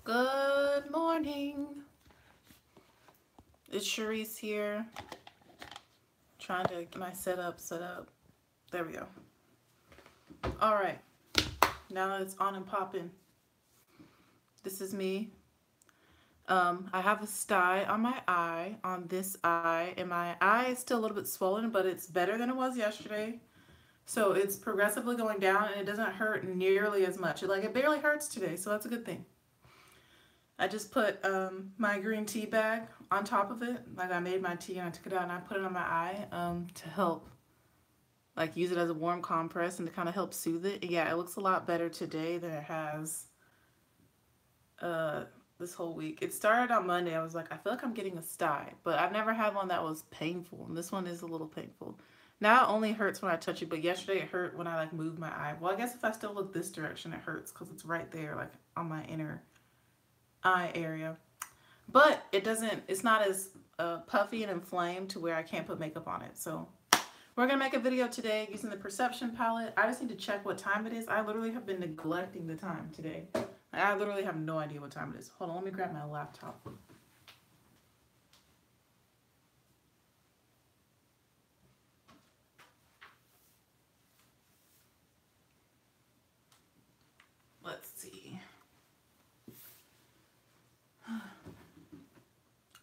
Good morning. It's Sharice here. Trying to get my setup set up. There we go. All right. Now that it's on and popping. This is me. I have a sty on my eye, on this eye, and my eye is still a little bit swollen, but it's better than it was yesterday. So it's progressively going down, and it doesn't hurt nearly as much. It barely hurts today, so that's a good thing. I just put my green tea bag on top of it. Like I made my tea and I took it out and I put it on my eye to help use it as a warm compress and to kind of help soothe it. Yeah, it looks a lot better today than it has this whole week. It started on Monday. I was like, I feel like I'm getting a sty, but I've never had one that was painful, and this one is a little painful. Now it only hurts when I touch it, but yesterday it hurt when I moved my eye. Well, I guess if I still look this direction, it hurts because it's right there, on my inner eye area. But it's not as puffy and inflamed to where I can't put makeup on it. So we're going to make a video today using the Perception palette. I just need to check what time it is. I literally have been neglecting the time today. I literally have no idea what time it is. Hold on, let me grab my laptop. Let's see.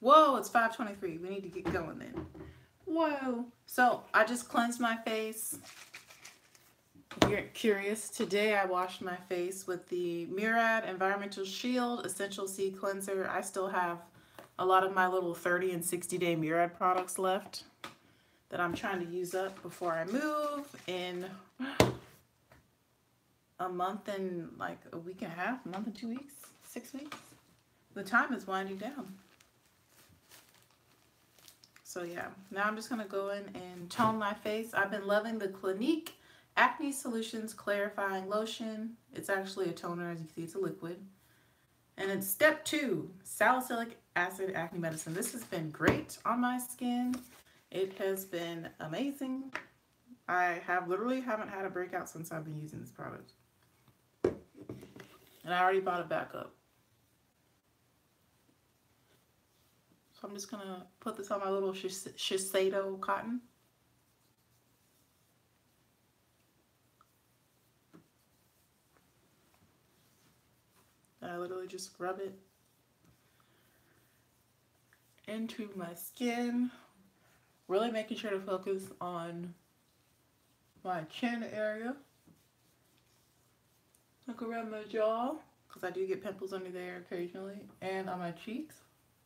Whoa, it's 5:23. We need to get going then. Whoa. So I just cleansed my face. If you're curious, today I washed my face with the Murad Environmental Shield Essential C Cleanser. I still have a lot of my little 30 and 60 day Murad products left that I'm trying to use up before I move in a month and a week and a half, a month and 2 weeks, 6 weeks. The time is winding down. So yeah, now I'm just going to go in and tone my face. I've been loving the Clinique Acne Solutions Clarifying Lotion. It's actually a toner, as you can see, it's a liquid. And it's step 2, salicylic acid acne medicine. This has been great on my skin. It has been amazing. I literally haven't had a breakout since I've been using this product. And I already bought it back up. So I'm just going to put this on my little Shiseido cotton. I literally just rub it into my skin. Really making sure to focus on my chin area. Look around my jaw, because I do get pimples under there occasionally. And on my cheeks.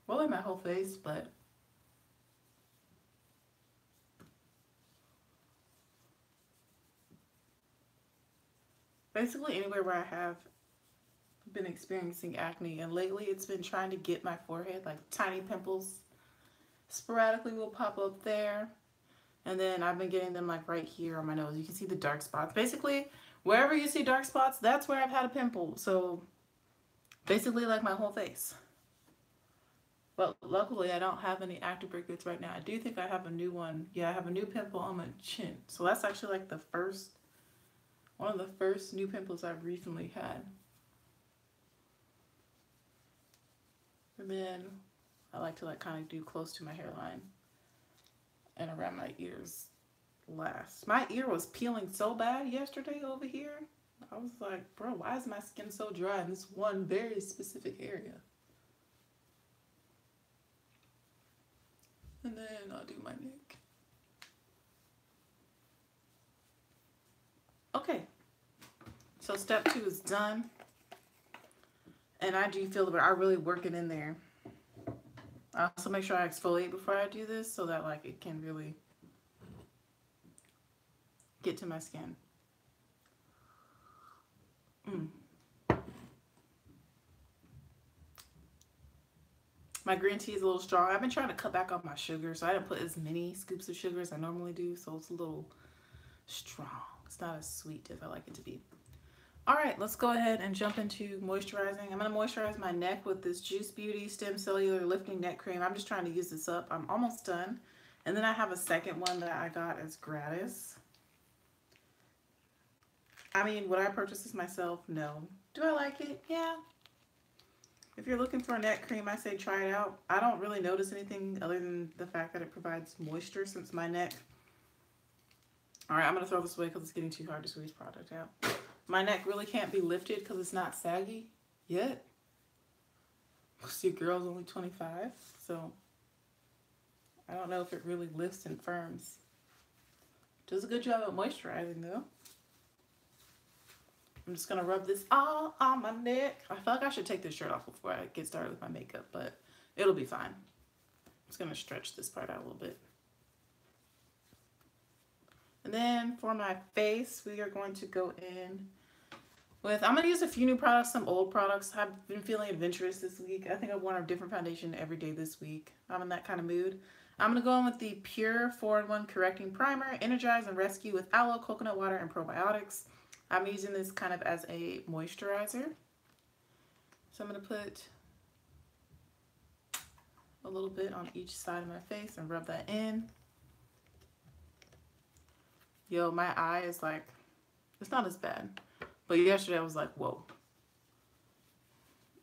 Well, in my whole face, but basically anywhere where I have been experiencing acne. And lately it's been trying to get my forehead, tiny pimples sporadically will pop up there. And then I've been getting them right here on my nose. You can see the dark spots. Basically, wherever you see dark spots, that's where I've had a pimple. So basically my whole face. But luckily, I don't have any active breakouts right now. I do think I have a new one. Yeah, I have a new pimple on my chin. So that's actually one of the first new pimples I've recently had. And then I like to kind of do close to my hairline and around my ears last. My ear was peeling so bad yesterday over here. I was like, bro, why is my skin so dry in this one very specific area? And then I'll do my neck. Okay, so step 2 is done. And I do feel that I really work it in there. I also make sure I exfoliate before I do this so that it can really get to my skin. My green tea is a little strong. I've been trying to cut back on my sugar, so I didn't put as many scoops of sugar as I normally do, so it's a little strong. It's not as sweet as I like it to be. All right, let's go ahead and jump into moisturizing. I'm going to moisturize my neck with this Juice Beauty Stem Cellular Lifting Neck Cream. I'm just trying to use this up. I'm almost done. And then I have a second one that I got as gratis. I mean, would I purchase this myself? No. Do I like it? Yeah. If you're looking for a neck cream, I say try it out. I don't really notice anything other than the fact that it provides moisture since my neck. All right, I'm going to throw this away because it's getting too hard to squeeze product out. My neck really can't be lifted because it's not saggy yet. See, girl's only 25, so I don't know if it really lifts and firms. Does a good job at moisturizing though. I'm just gonna rub this all on my neck. I feel like I should take this shirt off before I get started with my makeup, but it'll be fine. I'm just gonna stretch this part out a little bit. And then for my face, we are going to go in with, I'm gonna use a few new products, some old products. I've been feeling adventurous this week. I think I've worn a different foundation every day this week. I'm in that kind of mood. I'm gonna go in with the Pure 4-in-1 Correcting Primer, Energize and Rescue with Aloe, Coconut Water, and Probiotics. I'm using this kind of as a moisturizer. So I'm going to put a little bit on each side of my face and rub that in. Yo, my eye is like, it's not as bad. But yesterday I was like, whoa.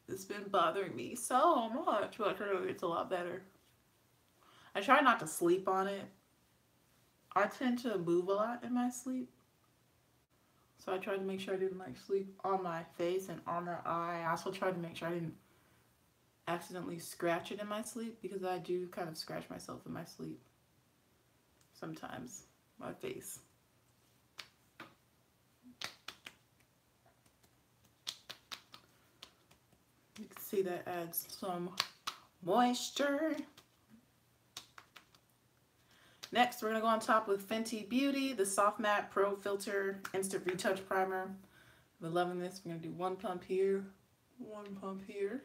It's been bothering me so much, but it's a lot better. I try not to sleep on it. I tend to move a lot in my sleep. So I tried to make sure I didn't like sleep on my face and on the eye. I also tried to make sure I didn't accidentally scratch it in my sleep because I do kind of scratch myself in my sleep sometimes, my face. You can see that adds some moisture. Next, we're going to go on top with Fenty Beauty, the Soft Matte Pro Filter Instant Retouch Primer. I've been loving this. We're going to do one pump here, one pump here.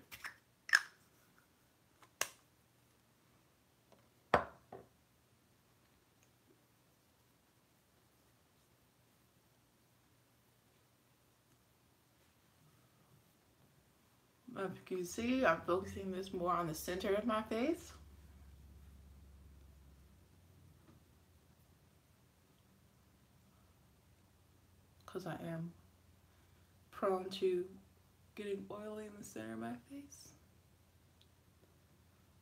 As you can see, I'm focusing this more on the center of my face. Because I am prone to getting oily in the center of my face.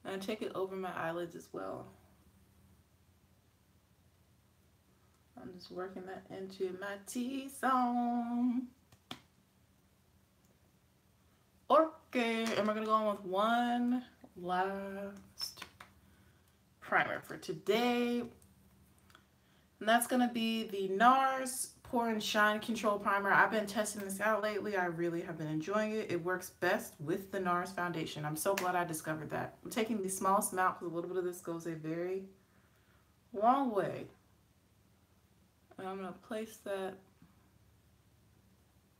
And I take it over my eyelids as well. I'm just working that into my T-zone. Okay, and we're gonna go on with one last primer for today. And that's gonna be the NARS Pore and Shine Control Primer. I've been testing this out lately. I really have been enjoying it. It works best with the NARS foundation. I'm so glad I discovered that. I'm taking the smallest amount because a little bit of this goes a very long way. And I'm going to place that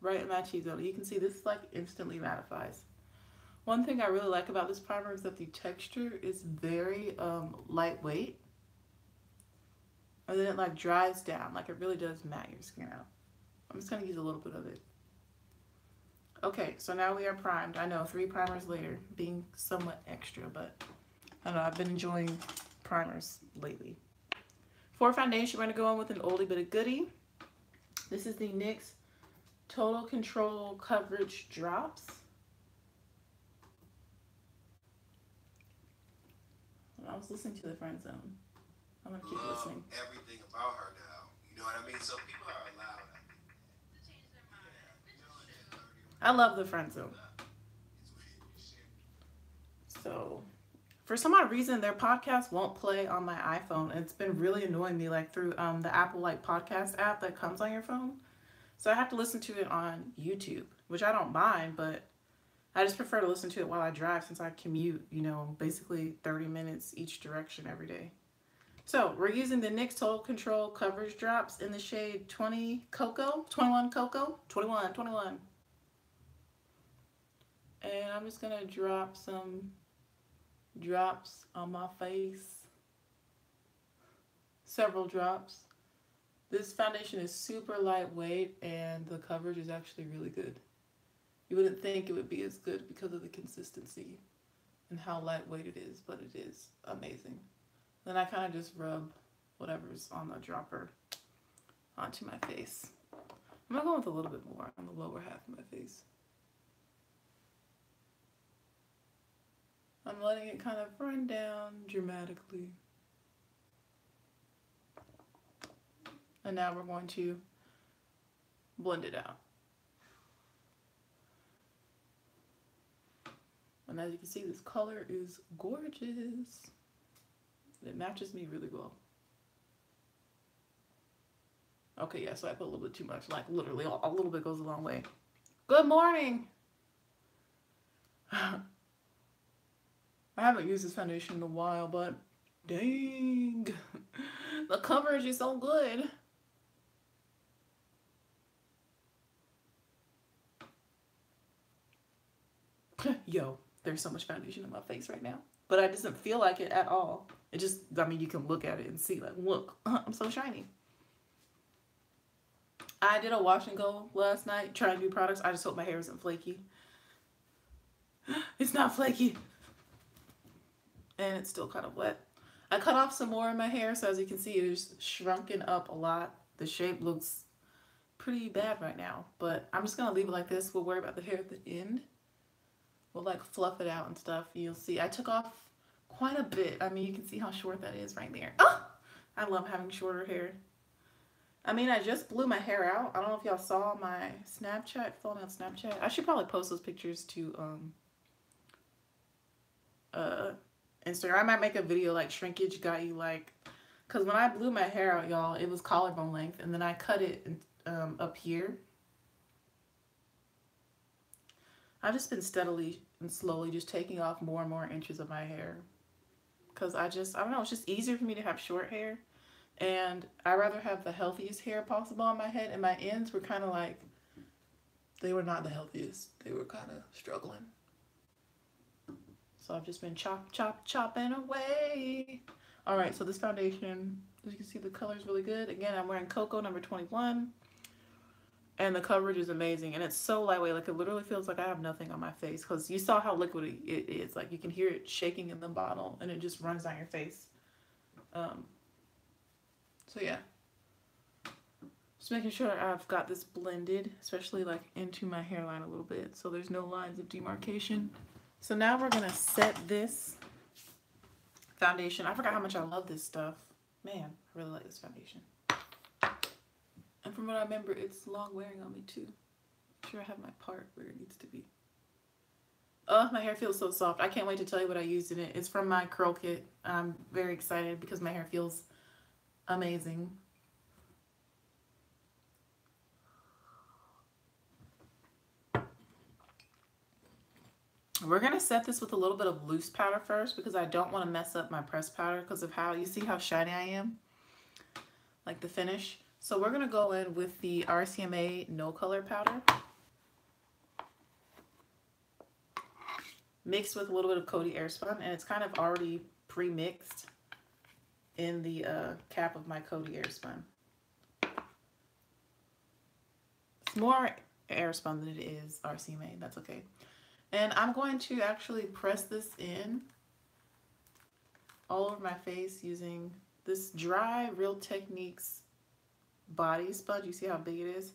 right in my T-zone. You can see this like instantly mattifies. One thing I really like about this primer is that the texture is very lightweight. And then it like dries down, like it really does matte your skin out. I'm just gonna use a little bit of it. Okay, so now we are primed. I know 3 primers later, being somewhat extra, but I don't know, I've been enjoying primers lately. For foundation, we're gonna go in with an oldie but a goodie. This is the NYX Total Control Coverage Drops. I was listening to the Friend Zone. I'm gonna keep listening. Everything about her now. You know what I mean? So people are allowed, I think, to change their mind. I love the Friend Zone. So, for some odd reason, their podcast won't play on my iPhone. And it's been really annoying me, like through the Apple like podcast app that comes on your phone. So I have to listen to it on YouTube, which I don't mind, but I just prefer to listen to it while I drive since I commute, you know, basically 30 minutes each direction every day. So we're using the NYX Total Control Coverage Drops in the shade 21 Cocoa. And I'm just gonna drop some drops on my face. Several drops. This foundation is super lightweight and the coverage is actually really good. You wouldn't think it would be as good because of the consistency and how lightweight it is, but it is amazing. Then I kind of just rub whatever's on the dropper onto my face. I'm going to go with a little bit more on the lower half of my face. I'm letting it kind of run down dramatically. And now we're going to blend it out. And as you can see, this color is gorgeous. It matches me really well. Okay, yeah, so I put a little bit too much. Like literally a little bit goes a long way. Good morning. I haven't used this foundation in a while, but dang, the coverage is so good. Yo, there's so much foundation in my face right now, but it doesn't feel like it at all. It just, I mean, you can look at it and see, like, look, I'm so shiny. I did a wash and go last night trying new products. I just hope my hair isn't flaky. It's not flaky. And it's still kind of wet. I cut off some more in my hair, so as you can see, it's shrunken up a lot. The shape looks pretty bad right now, but I'm just gonna leave it like this. We'll worry about the hair at the end. We'll like fluff it out and stuff. You'll see I took off quite a bit. I mean, you can see how short that is right there. Oh, I love having shorter hair. I mean, I just blew my hair out. I don't know if y'all saw my Snapchat, filling out Snapchat. I should probably post those pictures to Instagram. I might make a video like shrinkage got you, like, because when I blew my hair out, y'all, it was collarbone length, and then I cut it up here. I've just been steadily and slowly just taking off more and more inches of my hair, because I don't know, it's just easier for me to have short hair, and I rather have the healthiest hair possible on my head, and my ends were kind of like, they were not the healthiest. They were kind of struggling. So I've just been chopping away. All right, so this foundation, as you can see, the color is really good. Again, I'm wearing Cocoa number 21, and the coverage is amazing, and it's so lightweight. Like, it literally feels like I have nothing on my face, because you saw how liquidy it is. Like, you can hear it shaking in the bottle, and it just runs down your face. So yeah, just making sure I've got this blended, especially like into my hairline a little bit, so there's no lines of demarcation. So now we're gonna set this foundation. I forgot how much I love this stuff. Man, I really like this foundation. And from what I remember, it's long wearing on me too. I'm sure I have my part where it needs to be. Oh, my hair feels so soft. I can't wait to tell you what I used in it. It's from my curl kit. I'm very excited because my hair feels amazing. We're gonna set this with a little bit of loose powder first, because I don't want to mess up my pressed powder because of how, you see how shiny I am, like the finish. So we're gonna go in with the RCMA No Color powder, mixed with a little bit of Coty Airspun, and it's kind of already pre-mixed in the cap of my Coty Airspun. It's more Airspun than it is RCMA. That's okay. And I'm going to actually press this in all over my face using this dry Real Techniques body sponge. You see how big it is?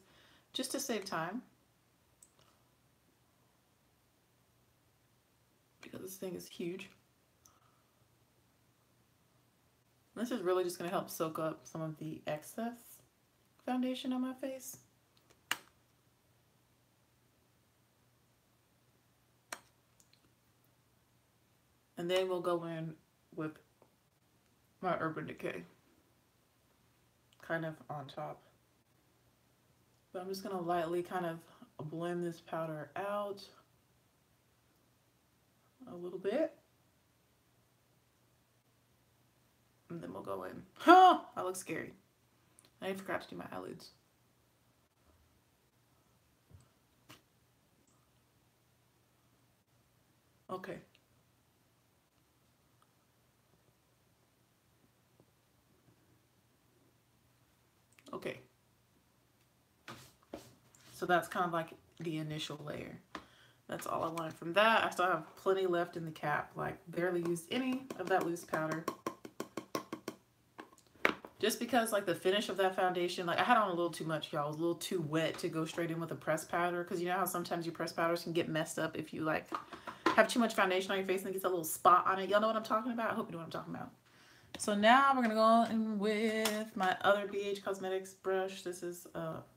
Just to save time, because this thing is huge. This is really just going to help soak up some of the excess foundation on my face. And then we'll go in with my Urban Decay, kind of on top. But I'm just going to lightly kind of blend this powder out a little bit. And then we'll go in. Oh, I look scary. I forgot to do my eyelids. Okay. Okay. So that's kind of like the initial layer. That's all I wanted from that. I still have plenty left in the cap. Like, barely used any of that loose powder. Just because, like, the finish of that foundation, like, I had on a little too much, y'all. It was a little too wet to go straight in with a pressed powder. Because you know how sometimes your pressed powders can get messed up if you, like, have too much foundation on your face and it gets a little spot on it. Y'all know what I'm talking about? I hope you know what I'm talking about. So now we're gonna go in with my other BH Cosmetics brush. This is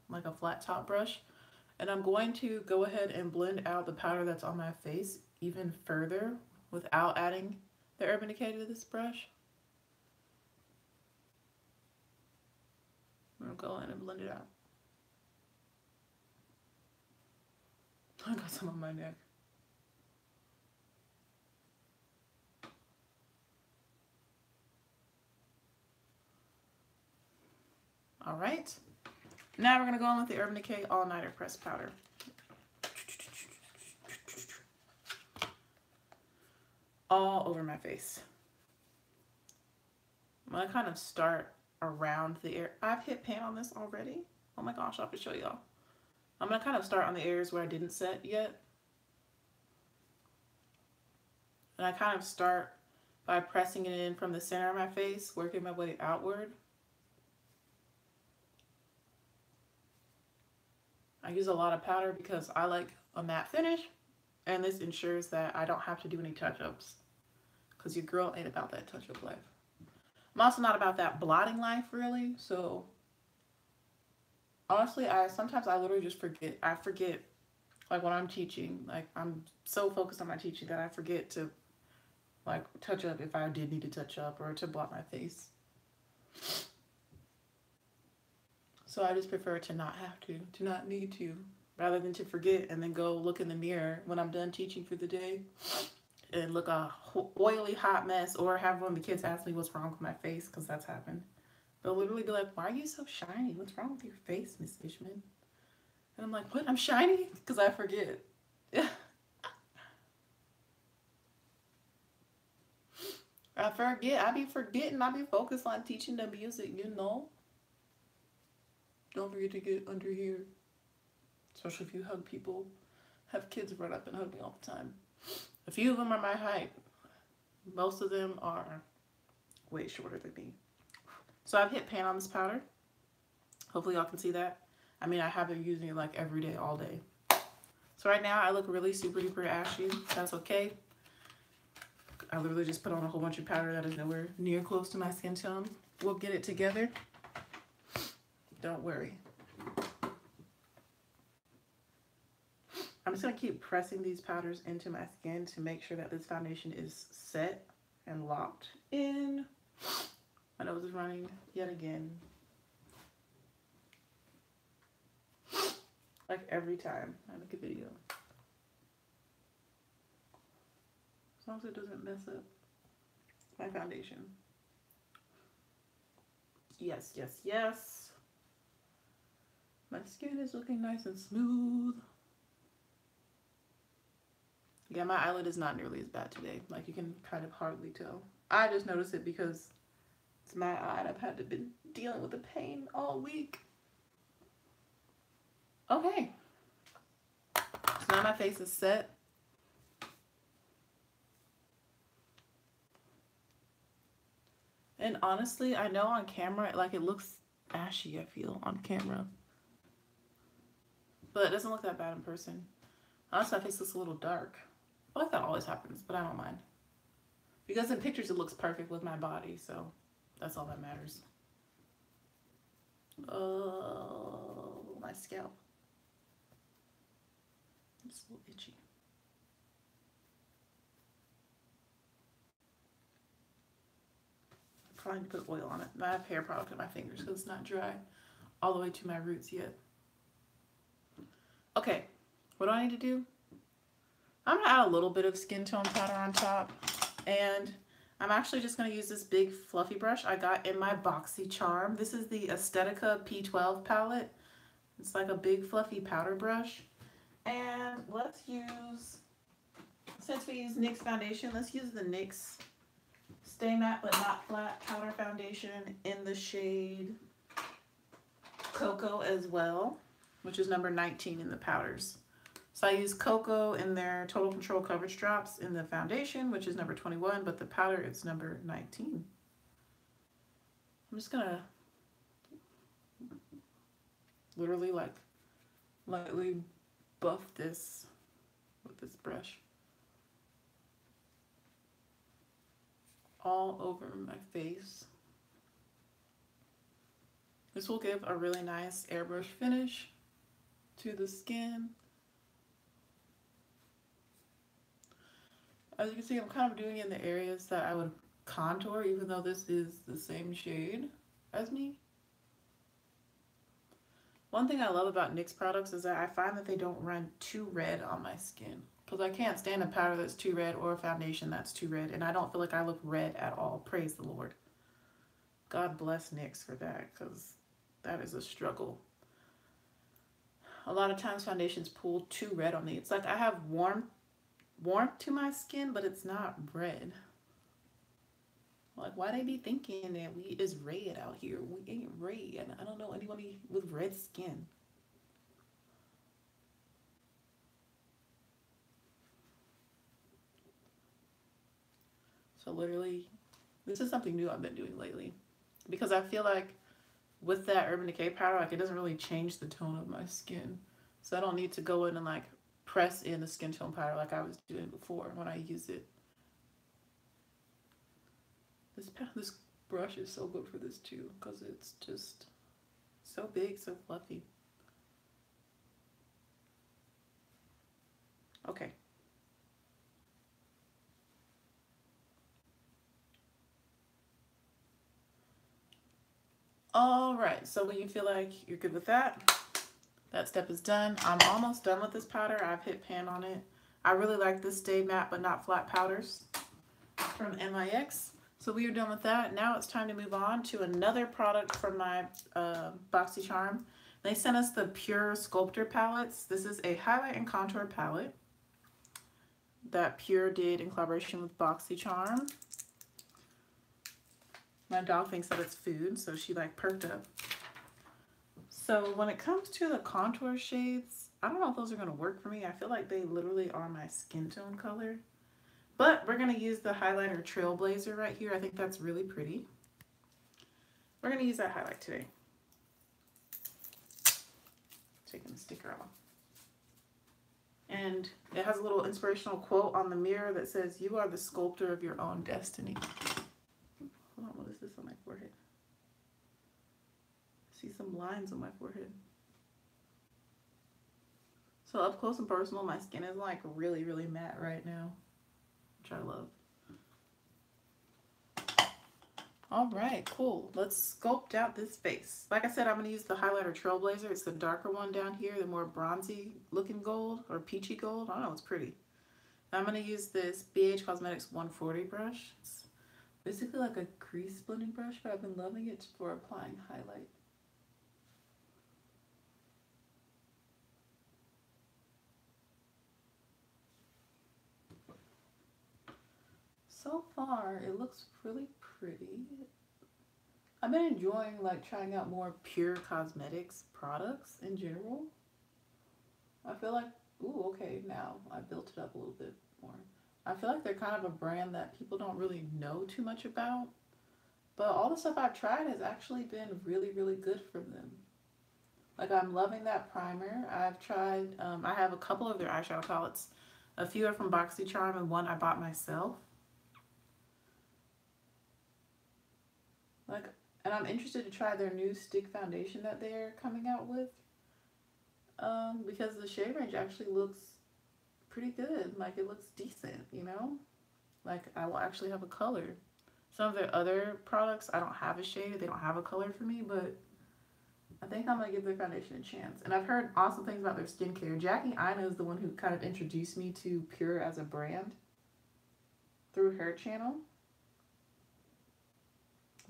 like a flat top brush. And I'm going to go ahead and blend out the powder that's on my face even further without adding the Urban Decay to this brush. I'm gonna go in and blend it out. I got some on my neck. All right. Now we're gonna go in with the Urban Decay All Nighter Pressed Powder. All over my face. I'm gonna kind of start around the air. I've hit pan on this already. Oh my gosh, I'll have to show y'all. I'm gonna kind of start on the areas where I didn't set yet. And I kind of start by pressing it in from the center of my face, working my way outward. I use a lot of powder because I like a matte finish, and this ensures that I don't have to do any touch-ups, because your girl ain't about that touch-up life. I'm also not about that blotting life, really, so honestly, sometimes I literally just forget. I forget, like when I'm teaching, like I'm so focused on my teaching that I forget to like touch up if I did need to touch up or to blot my face. So I just prefer to not have to not need to, rather than to forget and then go look in the mirror when I'm done teaching for the day and look a oily hot mess, or have one of the kids ask me what's wrong with my face, because that's happened. They'll literally be like, "Why are you so shiny? What's wrong with your face, Miss Fishman?" And I'm like, "What? I'm shiny?" Because I forget. I forget. I be forgetting. I be focused on teaching the music, you know. Don't forget to get under here. Especially if you hug people. Have kids run up and hug me all the time. A few of them are my height. Most of them are way shorter than me. So I've hit pan on this powder. Hopefully y'all can see that. I mean, I have been using it like every day, all day. So right now I look really super duper ashy. That's okay. I literally just put on a whole bunch of powder that is nowhere near close to my skin tone. We'll get it together. Don't worry. I'm just going to keep pressing these powders into my skin to make sure that this foundation is set and locked in. My nose is running yet again. Like every time I make a video. As long as it doesn't mess up my foundation. Yes, yes, yes. My skin is looking nice and smooth. Yeah, my eyelid is not nearly as bad today. Like, you can kind of hardly tell. I just noticed it because it's my eye and I've had to been dealing with the pain all week. Okay. So now my face is set. And honestly, I know on camera, like, it looks ashy, I feel, on camera. But it doesn't look that bad in person. Honestly, my face looks a little dark. I feel like that always happens, but I don't mind. Because in pictures, it looks perfect with my body, so that's all that matters. Oh, my scalp. It's a little itchy. I'm trying to put oil on it. I have hair product in my fingers because it's not dry all the way to my roots yet. Okay, what do I need to do? I'm gonna add a little bit of skin tone powder on top, and I'm actually just gonna use this big fluffy brush I got in my Boxycharm. This is the Aesthetica P12 palette. It's like a big fluffy powder brush. And let's use, since we use NYX foundation, let's use the NYX Stay Matte But Not Flat powder foundation in the shade Cocoa as well, which is number 19 in the powders. So I use Cocoa in their Total Control Coverage Drops in the foundation, which is number 21, but the powder is number 19. I'm just gonna literally like lightly buff this with this brush. all over my face. This will give a really nice airbrush finish to the skin. As you can see, I'm kind of doing it in the areas that I would contour, even though this is the same shade as me. One thing I love about NYX products is that I find that they don't run too red on my skin, because I can't stand a powder that's too red or a foundation that's too red, and I don't feel like I look red at all. Praise the Lord. God bless NYX for that, because that is a struggle. A lot of times foundations pull too red on me. It's like I have warmth to my skin, but it's not red. Like, why they be thinking that we is red out here? We ain't red. I don't know anybody with red skin. So literally, this is something new I've been doing lately, because I feel like with that Urban Decay powder, like, it doesn't really change the tone of my skin. So I don't need to go in and like press in the skin tone powder like I was doing before when I use it. This brush is so good for this too, because it's just so big, so fluffy. Okay. All right, so when you feel like you're good with that, that step is done. I'm almost done with this powder. I've hit pan on it. I really like this Stay Matte But Not Flat powders from NYX. So we are done with that. Now it's time to move on to another product from my Boxycharm. They sent us the Pure Sculptor palettes. This is a highlight and contour palette that Pure did in collaboration with Boxycharm. My dog thinks that it's food, so she like perked up. So when it comes to the contour shades, I don't know if those are going to work for me. I feel like they literally are my skin tone color. But we're going to use the highlighter Trailblazer right here. I think that's really pretty. We're going to use that highlight today. Taking the sticker off. And it has a little inspirational quote on the mirror that says, "You are the sculptor of your own destiny." Hold on, what is this on my forehead? I see some lines on my forehead. So up close and personal, my skin is like really, really matte right now, which I love. All right, cool. Let's sculpt out this face. Like I said, I'm going to use the highlighter Trailblazer. It's the darker one down here, the more bronzy looking gold or peachy gold. I don't know, it's pretty. I'm going to use this BH Cosmetics 140 brush. It's basically like a crease blending brush, but I've been loving it for applying highlight. So far, it looks really pretty. I've been enjoying like trying out more Pure Cosmetics products in general. I feel like, ooh, okay, now I built it up a little bit more. I feel like they're kind of a brand that people don't really know too much about, but all the stuff I've tried has actually been really, really good from them. Like, I'm loving that primer. I've tried, I have a couple of their eyeshadow palettes. A few are from Boxycharm and one I bought myself. Like, and I'm interested to try their new stick foundation that they're coming out with. Because the shade range actually looks pretty good. Like, it looks decent, you know? Like, I will actually have a color. Some of their other products, I don't have a shade. They don't have a color for me, but I think I'm going to give their foundation a chance. And I've heard awesome things about their skincare. Jackie Aina is the one who kind of introduced me to Pure as a brand through her channel.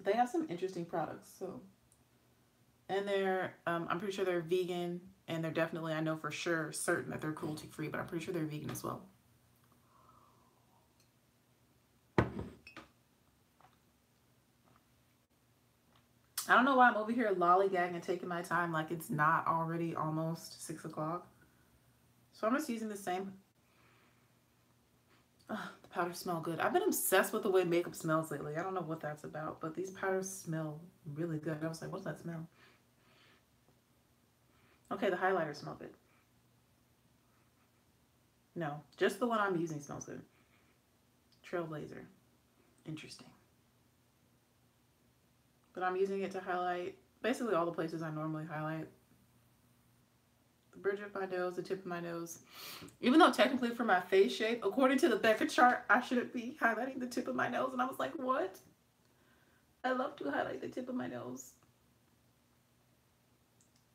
They have some interesting products, so. And they're, I'm pretty sure they're vegan, and they're definitely, I know for sure, certain that they're cruelty free, but I'm pretty sure they're vegan as well. I don't know why I'm over here lollygagging and taking my time like it's not already almost 6 o'clock. So I'm just using the same. The powders smell good. I've been obsessed with the way makeup smells lately. I don't know what that's about, but these powders smell really good. I was like, what's that smell? Okay, the highlighter smells good. No, just the one I'm using smells good. Trailblazer. Interesting. But I'm using it to highlight basically all the places I normally highlight. The bridge of my nose, the tip of my nose. Even though technically for my face shape, according to the Becca chart, I shouldn't be highlighting the tip of my nose. And I was like, what? I love to highlight the tip of my nose.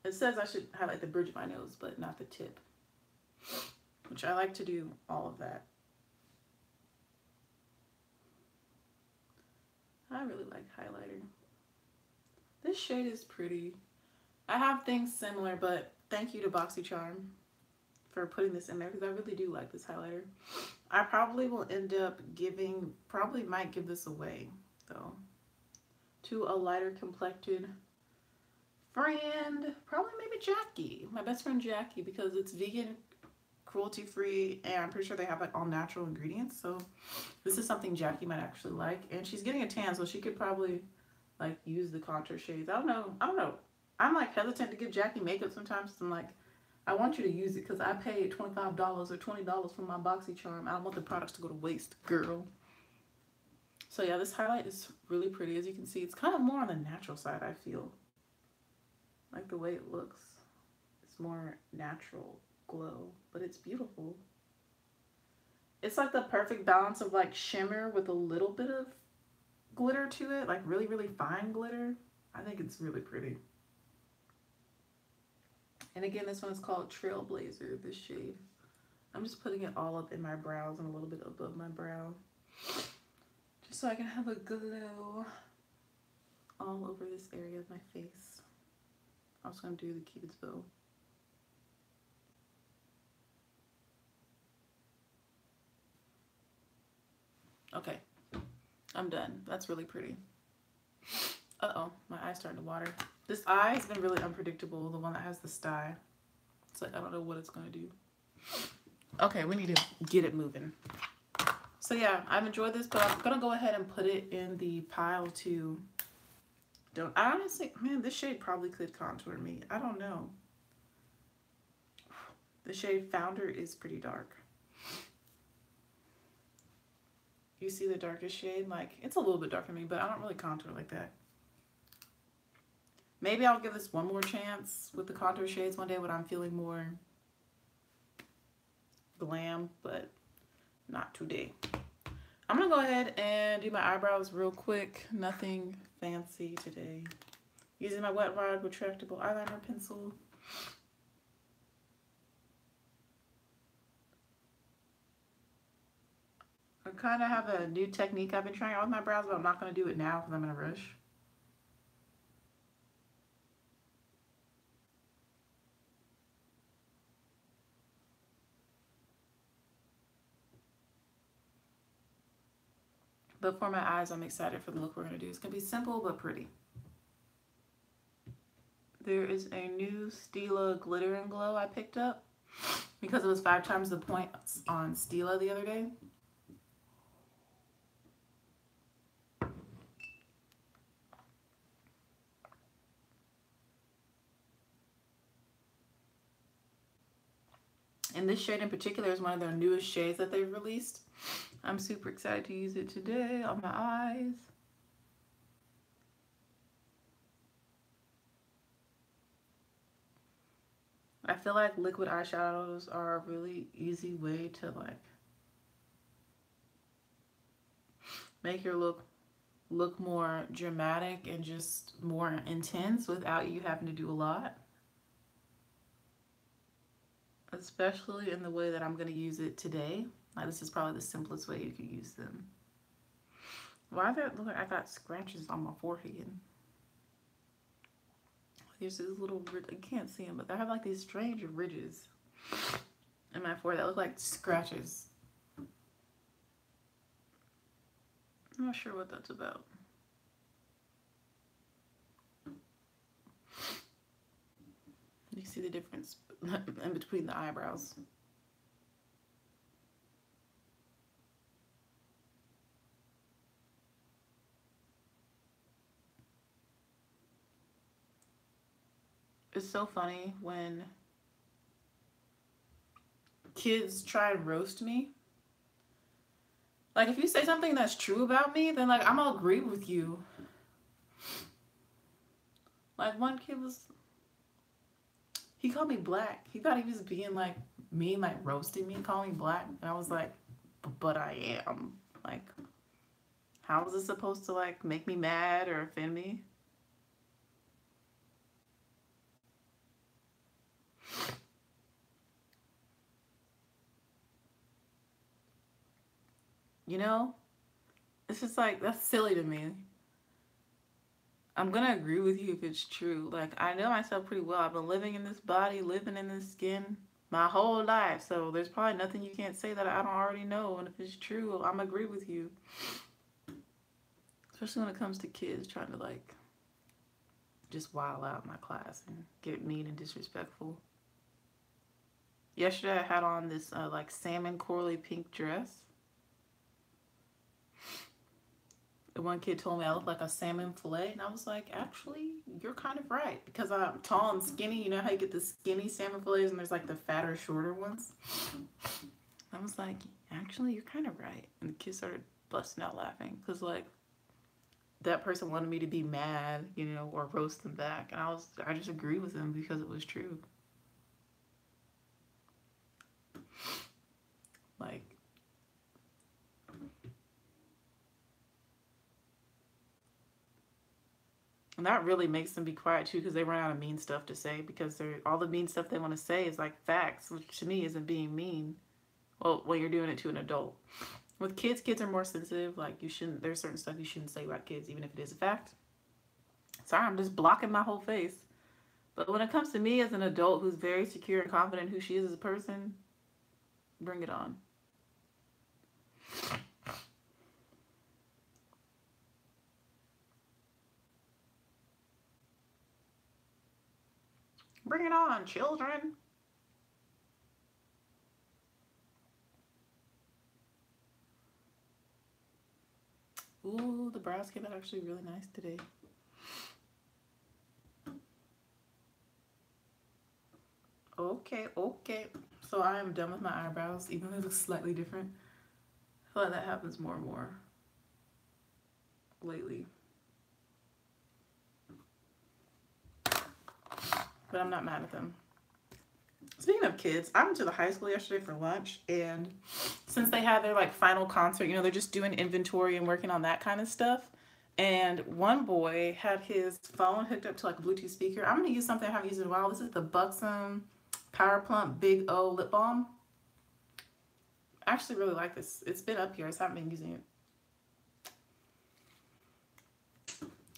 It says I should highlight the bridge of my nose, but not the tip. Which I like to do all of that. I really like highlighting. This shade is pretty. I have things similar, but thank you to Boxycharm for putting this in there because I really do like this highlighter. I probably will end up giving, probably might give this away though, to a lighter complected friend, probably maybe Jackie, my best friend Jackie, because it's vegan, cruelty free, and I'm pretty sure they have like all natural ingredients. So this is something Jackie might actually like, and she's getting a tan, so she could probably like use the contour shades. I don't know. I'm like hesitant to give Jackie makeup sometimes. I'm like, I want you to use it because I paid $25 or $20 for my Boxycharm. I don't want the products to go to waste, girl. So yeah, this highlight is really pretty. As you can see, it's kind of more on the natural side, I feel. Like the way it looks. It's more natural glow, but it's beautiful. It's like the perfect balance of like shimmer with a little bit of glitter to it, like really, really fine glitter. I think it's really pretty. And again, this one is called Trailblazer, this shade. I'm just putting it all up in my brows and a little bit above my brow, just so I can have a glow all over this area of my face. I'm also going to do the Cupid's bow. Okay, I'm done. That's really pretty. Uh-oh, my eye's starting to water. This eye has been really unpredictable, the one that has the sty. It's like, I don't know what it's going to do. Okay, we need to get it moving. So yeah, I've enjoyed this, but I'm going to go ahead and put it in the pile to... I honestly, man, this shade probably could contour me. I don't know. The shade Founder is pretty dark. You see the darkest shade? Like, it's a little bit darker than me, but I don't really contour like that. Maybe I'll give this one more chance with the contour shades one day when I'm feeling more glam, but not today. I'm gonna go ahead and do my eyebrows real quick. Nothing fancy today. Using my Wet Rod retractable eyeliner pencil. I kind of have a new technique I've been trying out with my brows, but I'm not going to do it now because I'm in a rush. But for my eyes, I'm excited for the look we're going to do. It's going to be simple but pretty. There is a new Stila Glitter and Glow I picked up because it was 5 times the points on Stila the other day. And this shade in particular is one of their newest shades that they've released. I'm super excited to use it today on my eyes. I feel like liquid eyeshadows are a really easy way to like make your look more dramatic and just more intense without you having to do a lot. Especially in the way that I'm going to use it today. Like, this is probably the simplest way you could use them. Why does it look like I got scratches on my forehead? There's these little, you can't see them, but I have like these strange ridges in my forehead that look like scratches. I'm not sure what that's about. You see the difference in between the eyebrows. It's so funny when kids try and roast me. Like, if you say something that's true about me, then like I'm gonna agree with you. Like one kid was, he called me black. He thought he was being like mean, like roasting me, calling me black. And I was like, but I am. Like, how was it supposed to like make me mad or offend me? You know? It's just like, that's silly to me. I'm gonna agree with you if it's true. Like, I know myself pretty well. I've been living in this body, living in this skin my whole life. So there's probably nothing you can't say that I don't already know. And if it's true, I'm agree with you. Especially when it comes to kids trying to like just wild out in my class and get mean and disrespectful. Yesterday I had on this like salmon corally pink dress. The one kid told me I look like a salmon fillet, and I was like, actually, you're kind of right, because I'm tall and skinny. You know how you get the skinny salmon fillets and there's like the fatter, shorter ones? I was like, actually, you're kind of right. And the kid started busting out laughing, because like that person wanted me to be mad, you know, or roast them back, and I just agreed with them because it was true. Like, and that really makes them be quiet too, because they run out of mean stuff to say, because they're all the mean stuff they want to say is like facts, which to me isn't being mean. Well, when you're doing it to an adult. With kids, kids are more sensitive. Like, you shouldn't, there's certain stuff you shouldn't say about kids, even if it is a fact. Sorry, I'm just blocking my whole face. But when it comes to me as an adult who's very secure and confident who she is as a person, bring it on. Bring it on, children. Ooh, the brows came out actually really nice today. Okay, okay. So I am done with my eyebrows, even though they look slightly different. I feel like that happens more and more lately. But I'm not mad at them. Speaking of kids, I went to the high school yesterday for lunch, and since they had their like final concert, you know, they're just doing inventory and working on that kind of stuff. And one boy had his phone hooked up to like a Bluetooth speaker. I'm gonna use something I haven't used in a while. This is the Buxom Power Plump Big O Lip Balm. I actually really like this. It's been up here. I just haven't been using it.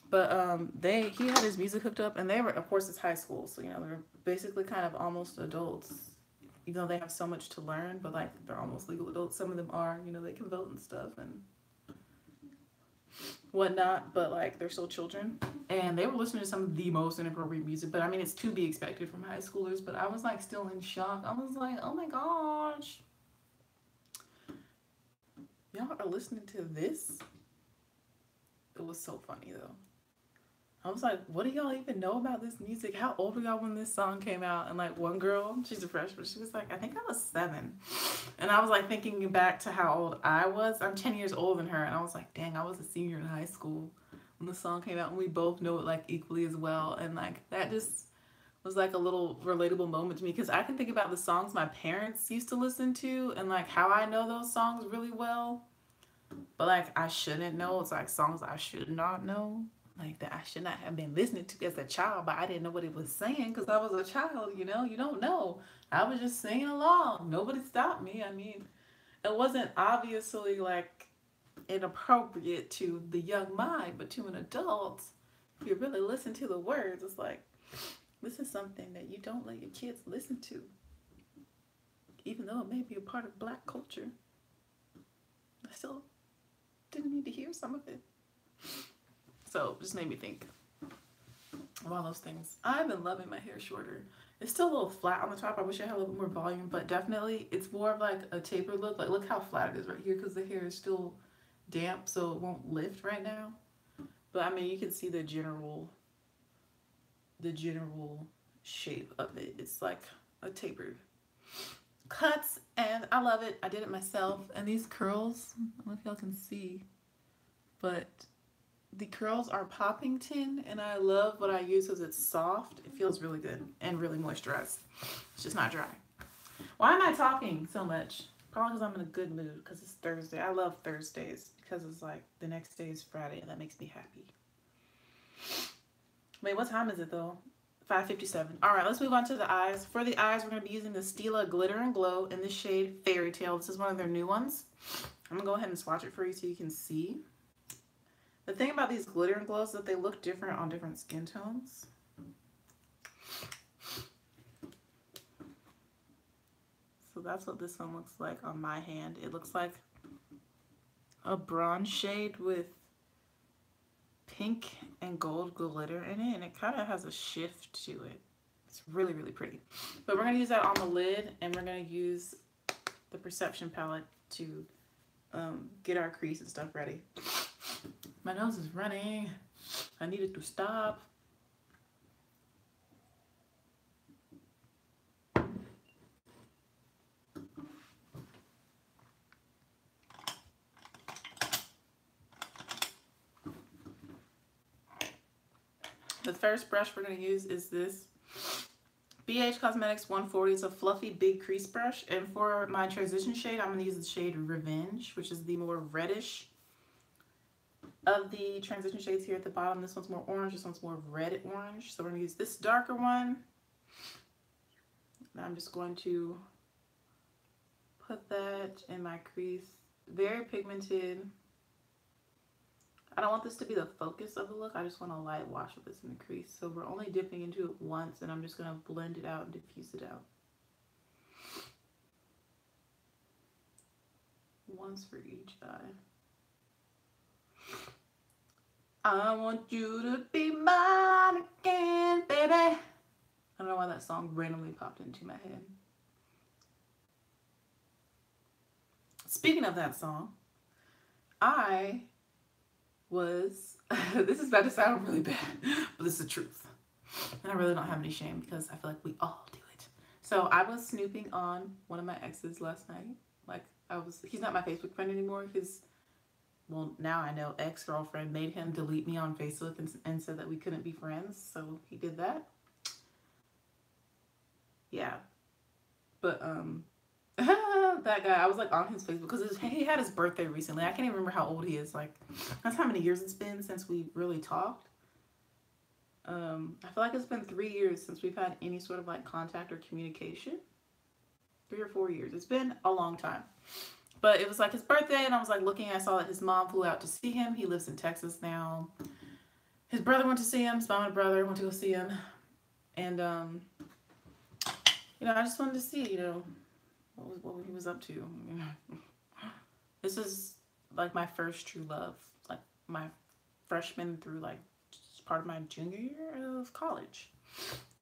But he had his music hooked up, and they were, of course, it's high school, so you know they're basically kind of almost adults, even though they have so much to learn. But like they're almost legal adults. Some of them are, you know, they can vote and stuff and whatnot. But like they're still children, and they were listening to some of the most inappropriate music. But I mean, it's to be expected from high schoolers. But I was like still in shock. I was like, oh my gosh, y'all are listening to this? It was so funny though. I was like, what do y'all even know about this music? How old were y'all when this song came out? And like one girl, she's a freshman, she was like, I think I was 7. And I was like thinking back to how old I was. I'm 10 years older than her. And I was like, dang, I was a senior in high school when the song came out. And we both know it like equally as well. And like that just was like a little relatable moment to me, because I can think about the songs my parents used to listen to and like how I know those songs really well. But like I shouldn't know. It's like songs I should not know. Like that I should not have been listening to as a child, but I didn't know what it was saying because I was a child, you know? You don't know. I was just singing along. Nobody stopped me. I mean, it wasn't obviously like inappropriate to the young mind, but to an adult, if you really listen to the words, it's like, this is something that you don't let your kids listen to, even though it may be a part of Black culture. I still didn't need to hear some of it. So it just made me think of all those things. I've been loving my hair shorter. It's still a little flat on the top. I wish I had a little bit more volume, but definitely it's more of like a tapered look. Like look how flat it is right here, because the hair is still damp, so it won't lift right now. But I mean, you can see the general shape of it. It's like a tapered cuts, and I love it. I did it myself. And these curls, I don't know if y'all can see, but The curls are Poppington, and I love what I use because it's soft. It feels really good and really moisturized. It's just not dry. Why am I talking so much? Probably because I'm in a good mood because it's Thursday. I love Thursdays because it's like the next day is Friday and that makes me happy. Wait, what time is it though? 5:57. All right, let's move on to the eyes. For the eyes, we're going to be using the Stila Glitter and Glow in the shade Fairy Tale. This is one of their new ones. I'm going to go ahead and swatch it for you so you can see. The thing about these glitter and glows is that they look different on different skin tones. So that's what this one looks like on my hand. It looks like a bronze shade with pink and gold glitter in it, and it kind of has a shift to it. It's really, really pretty. But we're going to use that on the lid, and we're going to use the Perception palette to get our crease and stuff ready. My nose is running. I need it to stop. The first brush we're going to use is this BH Cosmetics 140. It's a fluffy big crease brush. And for my transition shade, I'm going to use the shade Revenge, which is the more reddish of the transition shades here at the bottom. This one's more orange. This one's more red orange. So we're going to use this darker one. And I'm just going to put that in my crease. Very pigmented. I don't want this to be the focus of the look. I just want a light wash of this in the crease. So we're only dipping into it once, and I'm just going to blend it out and diffuse it out. Once for each eye. I want you to be mine again, baby. I don't know why that song randomly popped into my head. Speaking of that song, I was, this is about to sound really bad, but this is the truth. And I really don't have any shame because I feel like we all do it. So I was snooping on one of my exes last night. Like he's not my Facebook friend anymore. Well, now I know ex-girlfriend made him delete me on Facebook and said that we couldn't be friends. So he did that. Yeah. But, that guy, I was like on his Facebook because he had his birthday recently. I can't even remember how old he is. Like, that's how many years it's been since we really talked. I feel like it's been 3 years since we've had any sort of like contact or communication. 3 or 4 years. It's been a long time. But it was like his birthday, and I was like looking, I saw that his mom flew out to see him. He lives in Texas now. His brother went to see him. His mom and brother went to go see him. And, you know, I just wanted to see, you know, what he was up to. You know. This is like my first true love. Like my freshman through like part of my junior year of college.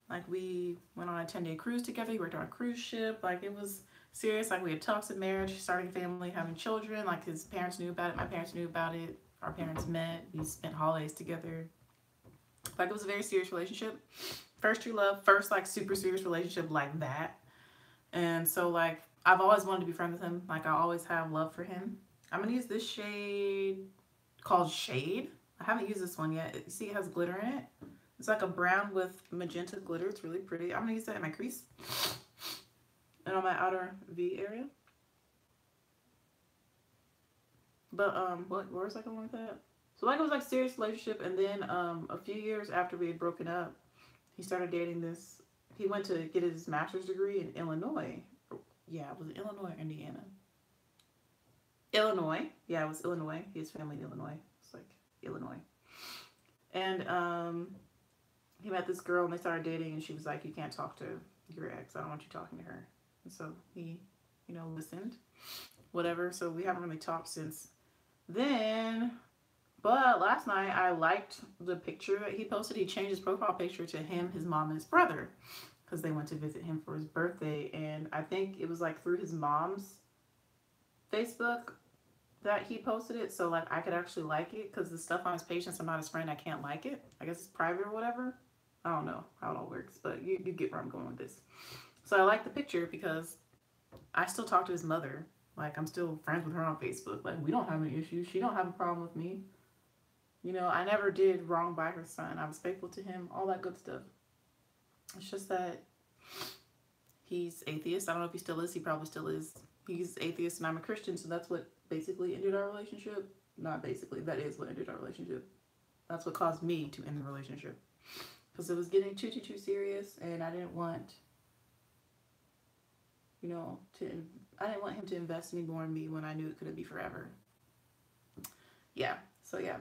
Like we went on a 10-day cruise together. We worked on a cruise ship. Like it was serious. Like we had talks of marriage, starting a family, having children. Like his parents knew about it. My parents knew about it. Our parents met. We spent holidays together. Like it was a very serious relationship. First true love. First like super serious relationship like that. And so like I've always wanted to be friends with him. Like I always have love for him. I'm gonna use this shade called Shade. I haven't used this one yet. You see it has glitter in it. It's like a brown with magenta glitter. It's really pretty. I'm gonna use that in my crease and on my outer V area. But where was I going with that? So like it was like a serious relationship, and then a few years after we had broken up, he started dating this. He went to get his master's degree in Illinois. Yeah, was it Illinois or Indiana? Illinois. Yeah, it was Illinois. He has family in Illinois. It's like Illinois. And he met this girl and they started dating, and she was like, you can't talk to your ex. I don't want you talking to her. And so he, you know, listened. Whatever. So we haven't really talked since then. But last night I liked the picture that he posted. He changed his profile picture to him, his mom, and his brother because they went to visit him for his birthday. And I think it was like through his mom's Facebook that he posted it. So like I could actually like it because the stuff on his page, since I'm not his friend, I can't like it. I guess it's private or whatever. I don't know how it all works, but you get where I'm going with this. So I like the picture because I still talk to his mother. Like I'm still friends with her on Facebook. Like we don't have any issues. She don't have a problem with me. You know, I never did wrong by her son. I was faithful to him, all that good stuff. It's just that he's atheist. I don't know if he still is. He probably still is. He's atheist and I'm a Christian, so that's what basically ended our relationship. Not basically, that is what ended our relationship. That's what caused me to end the relationship. Because it was getting too serious and I didn't want, you know, I didn't want him to invest any more in me when I knew it couldn't be forever. Yeah, so yeah,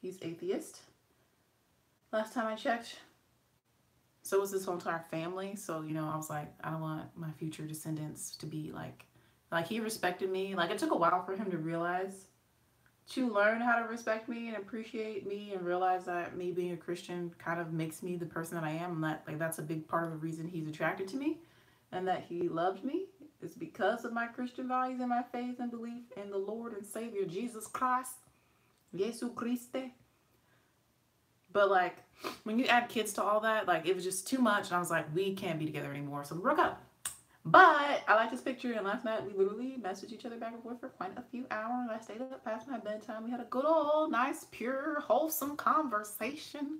he's atheist. Last time I checked. So was this whole entire family. So, you know, I was like, I don't want my future descendants to be like he respected me. Like, it took a while for him to realize, to learn how to respect me and appreciate me and realize that me being a Christian kind of makes me the person that I am. And that, like, that's a big part of the reason he's attracted to me and that he loved me is because of my Christian values and my faith and belief in the Lord and Savior, Jesus Christ. Jesu Christe. But, like, when you add kids to all that, like, it was just too much. And I was like, we can't be together anymore. So we broke up. But I like this picture. And last night, we literally messaged each other back and forth for quite a few hours. I stayed up past my bedtime. We had a good old, nice, pure, wholesome conversation.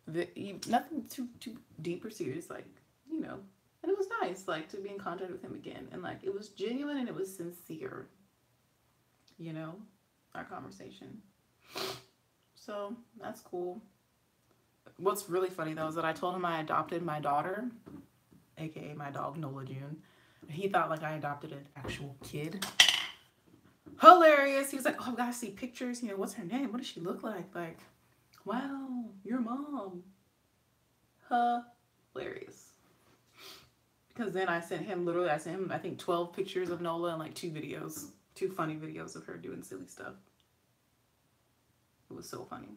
Nothing too deep or serious. Like, you know. And it was nice, like, to be in contact with him again. And, like, it was genuine and it was sincere. You know, our conversation. So that's cool. What's really funny though is that I told him I adopted my daughter, aka my dog Nola June. He thought like I adopted an actual kid. Hilarious. He was like, oh, I gotta see pictures. You know, what's her name? What does she look like? Like, wow, your mom. Hilarious. Because then I sent him I think 12 pictures of Nola and like 2 funny videos of her doing silly stuff. It was so funny.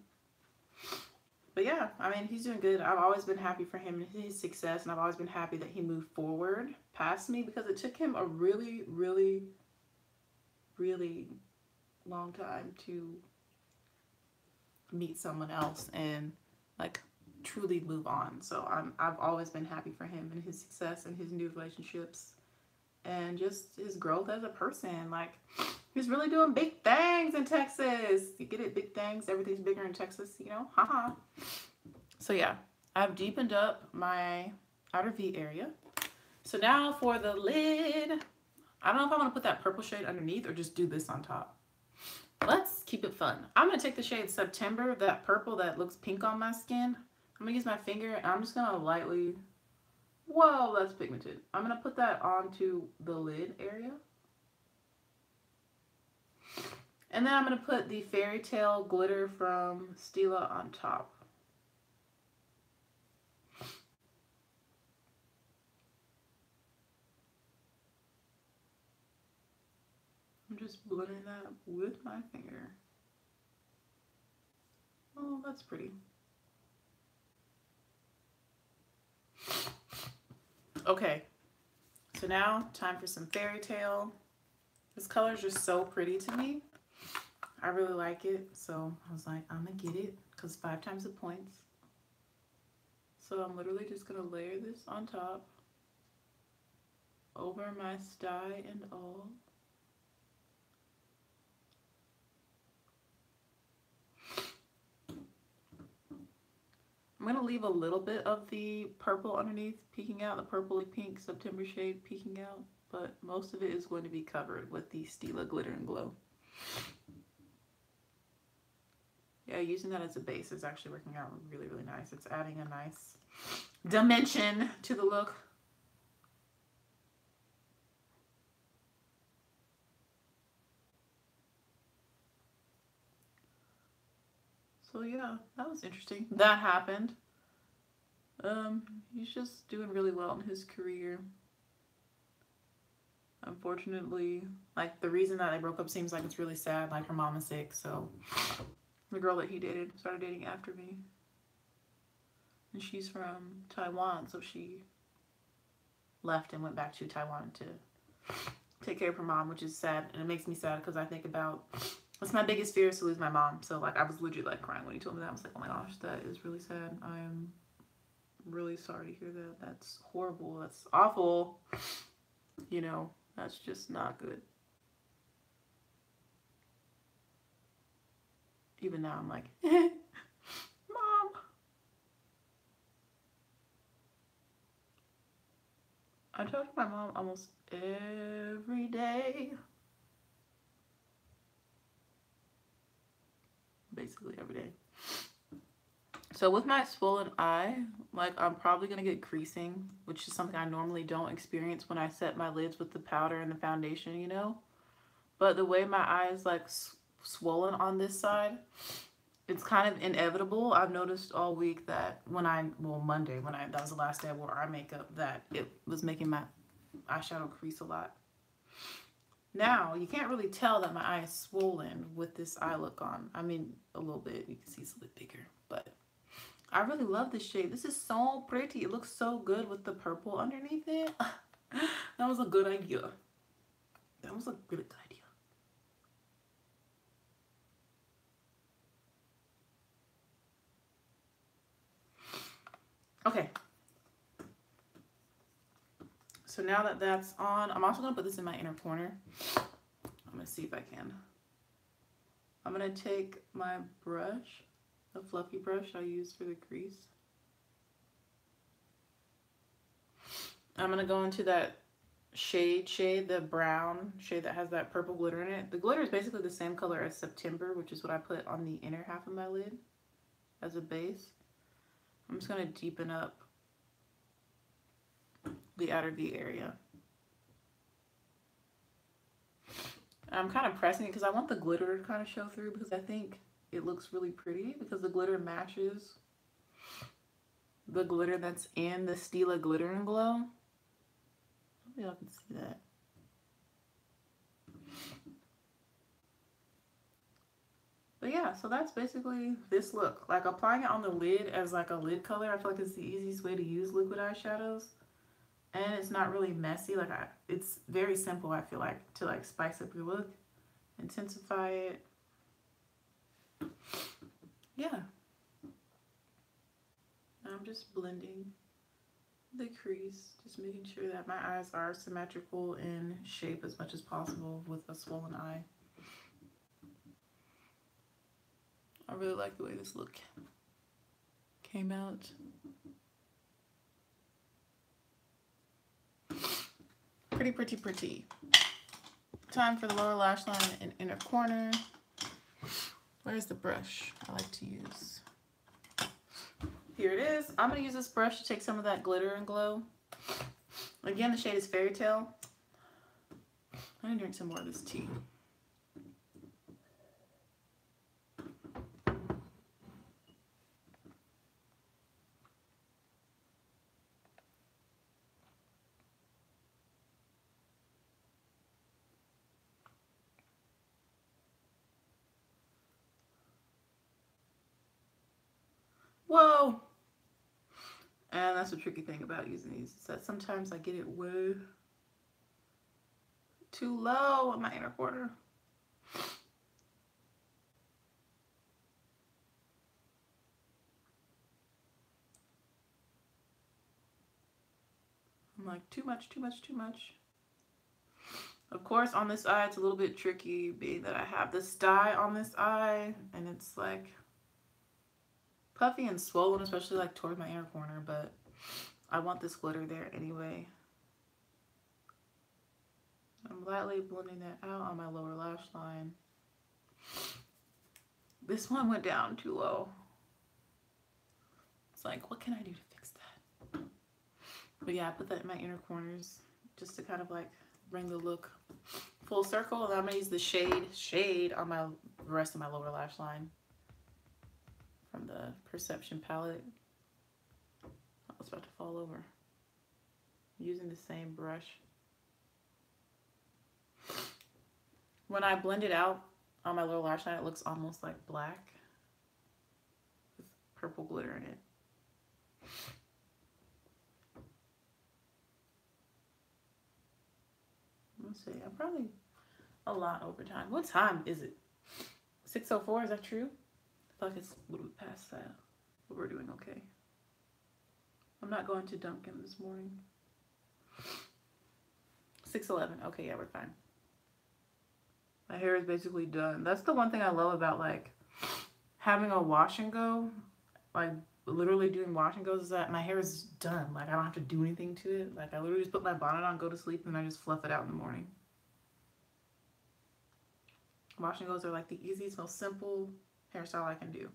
But yeah, I mean, he's doing good. I've always been happy for him and his success, and I've always been happy that he moved forward past me because it took him a really, really, really long time to meet someone else and like truly move on. So I've always been happy for him and his success and his new relationships and just his growth as a person. Like, he's really doing big things in Texas. You get it? Big things. Everything's bigger in Texas, you know? Haha. So yeah, I've deepened up my outer V area. So now for the lid. I don't know if I want to put that purple shade underneath or just do this on top. Let's keep it fun. I'm going to take the shade September, that purple that looks pink on my skin. I'm going to use my finger and I'm just going to lightly... Whoa, that's pigmented. I'm going to put that onto the lid area. And then I'm going to put the Fairy Tale glitter from Stila on top. I'm just blending that with my finger. Oh, that's pretty. Okay, so now time for some Fairy Tale. This color is just so pretty to me. I really like it, so I was like, I'm gonna get it because 5 times the points. So I'm literally just gonna layer this on top over my sty and all. I'm going to leave a little bit of the purple underneath peeking out, the purpley pink September shade peeking out, but most of it is going to be covered with the Stila Glitter and Glow. Yeah, using that as a base is actually working out really, really nice. It's adding a nice dimension to the look. So yeah, that was interesting. That happened. He's just doing really well in his career. Unfortunately, like the reason that they broke up seems like it's really sad. Like her mom is sick, so the girl that he dated started dating after me. And she's from Taiwan, so she left and went back to Taiwan to take care of her mom, which is sad. And it makes me sad because I think about... That's my biggest fear is to lose my mom. So, like, I was legit, like, crying when he told me that. I was like, oh my gosh, that is really sad. I am really sorry to hear that. That's horrible. That's awful. You know, that's just not good. Even now I'm like, Mom. I talk to my mom almost every day. Basically every day. So with my swollen eye, like I'm probably going to get creasing, which is something I normally don't experience when I set my lids with the powder and the foundation, you know? But the way my eye is like swollen on this side, it's kind of inevitable. I've noticed all week that when Monday, that was the last day I wore eye makeup, that it was making my eyeshadow crease a lot. Now, you can't really tell that my eye is swollen with this eye look on. I mean, a little bit. You can see it's a bit bigger, but I really love this shade. This is so pretty. It looks so good with the purple underneath it. That was a good idea. That was a really good idea. Okay. So now that that's on, I'm also going to put this in my inner corner. I'm going to see if I can. I'm going to take my brush, the fluffy brush I used for the crease. I'm going to go into that shade, the brown shade that has that purple glitter in it. The glitter is basically the same color as September, which is what I put on the inner half of my lid as a base. I'm just going to deepen up the outer V area. I'm kind of pressing it because I want the glitter to kind of show through, because I think it looks really pretty because the glitter matches the glitter that's in the Stila Glitter and Glow. Hopefully y'all can see that. But yeah, so that's basically this look. Like applying it on the lid as like a lid color, I feel like it's the easiest way to use liquid eyeshadows. And it's not really messy. Like it's very simple, I feel like, to like spice up your look, intensify it. Yeah. I'm just blending the crease, just making sure that my eyes are symmetrical in shape as much as possible with a swollen eye. I really like the way this look came out. Pretty, pretty, pretty. Time for the lower lash line and inner corner. Where's the brush I like to use? Here it is. I'm going to use this brush to take some of that glitter and glow. Again, the shade is Fairy Tale. I'm going to drink some more of this tea. Whoa! And that's the tricky thing about using these, is that sometimes I get it way too low in my inner corner. I'm like, too much, too much, too much. Of course, on this eye, it's a little bit tricky, being that I have this dye on this eye, and it's like puffy and swollen, especially like towards my inner corner, but I want this glitter there anyway. I'm lightly blending that out on my lower lash line. This one went down too low. It's like, what can I do to fix that? But yeah, I put that in my inner corners just to kind of like bring the look full circle. And I'm gonna use the shade on the rest of my lower lash line from the Perception palette. I was about to fall over. Using the same brush. When I blend it out on my lower lash line, it looks almost like black with purple glitter in it. Let's see, I'm probably a lot over time. What time is it? 6:04, is that true? I feel like it's a little bit past that, but we're doing okay. I'm not going to Dunkin' this morning. 6:11, okay, yeah, we're fine. My hair is basically done. That's the one thing I love about like having a wash and go, like literally doing wash and goes, is that my hair is done. Like I don't have to do anything to it. Like I literally just put my bonnet on, go to sleep, and I just fluff it out in the morning. Wash and goes are like the easiest, most simple hairstyle I can do.